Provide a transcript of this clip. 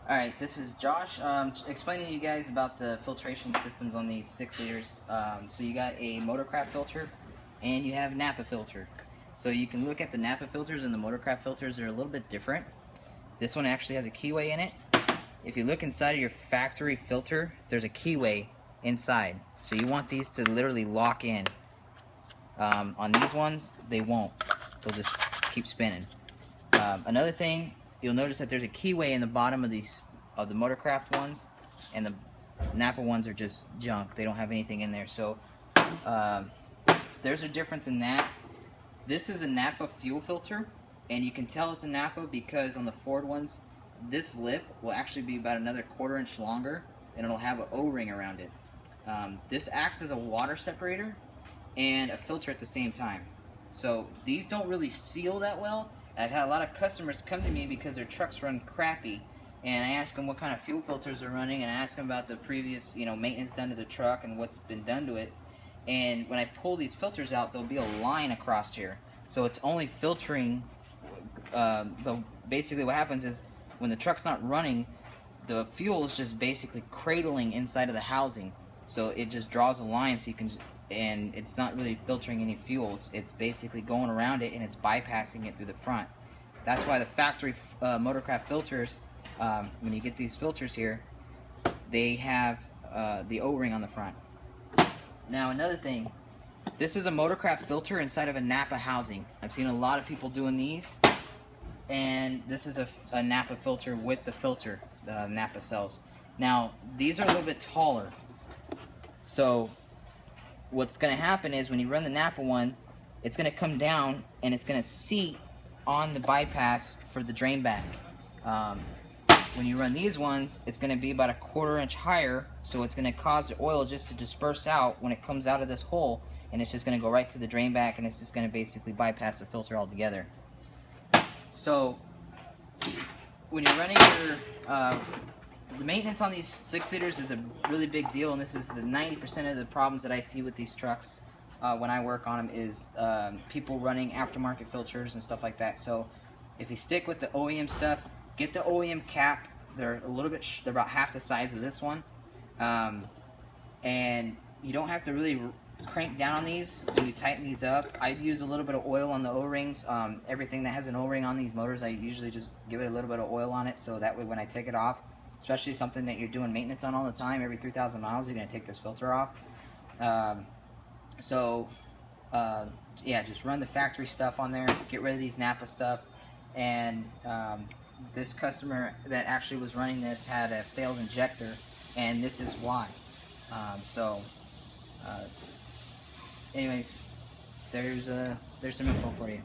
Alright, this is Josh, explaining to you guys about the filtration systems on these 6 liters. So you got a Motorcraft filter and you have NAPA filter. So you can look at the NAPA filters and the Motorcraft filters. They're a little bit different. This one actually has a keyway in it. If you look inside of your factory filter, there's a keyway inside. So you want these to literally lock in. On these ones, they won't. They'll just keep spinning. Another thing, you'll notice that there's a keyway in the bottom of the Motorcraft ones, and the NAPA ones are just junk. They don't have anything in there. So there's a difference in that. This is a NAPA fuel filter, and you can tell it's a NAPA because on the Ford ones, this lip will actually be about another 1/4 inch longer, and it'll have an O-ring around it. This acts as a water separator and a filter at the same time. So these don't really seal that well. I've had a lot of customers come to me because their trucks run crappy, and I ask them what kind of fuel filters they're running, and I ask them about the previous, maintenance done to the truck and what's been done to it. And when I pull these filters out, there'll be a line across here. So it's only filtering. Basically, what happens is when the truck's not running, the fuel is just basically cradling inside of the housing. So it just draws a line, so you can. And it's not really filtering any fuel. It's basically going around it, and it's bypassing it through the front. That's why the factory Motorcraft filters, when you get these filters here, they have the O-ring on the front. Now another thing, this is a Motorcraft filter inside of a NAPA housing. I've seen a lot of people doing these, and this is a NAPA filter with the filter NAPA sells. Now these are a little bit taller, so what's going to happen is when you run the NAPA one, it's going to come down and it's going to seat on the bypass for the drain back. When you run these ones, it's going to be about a 1/4 inch higher, so it's going to cause the oil just to disperse out when it comes out of this hole, and it's just going to go right to the drain back, and it's just going to basically bypass the filter altogether. So when you're running your the maintenance on these 6 liters is a really big deal, and this is the 90% of the problems that I see with these trucks when I work on them is people running aftermarket filters and stuff like that. So if you stick with the OEM stuff, get the OEM cap. They're a little bit, they're about half the size of this one, and you don't have to really crank down on these when you tighten these up. I use a little bit of oil on the O-rings. Everything that has an O-ring on these motors, I usually just give it a little bit of oil on it, so that way when I take it off, especially something that you're doing maintenance on all the time, every 3,000 miles, you're going to take this filter off. Yeah, just run the factory stuff on there, get rid of these NAPA stuff, and this customer that actually was running this had a failed injector, and this is why. Anyways, there's some info for you.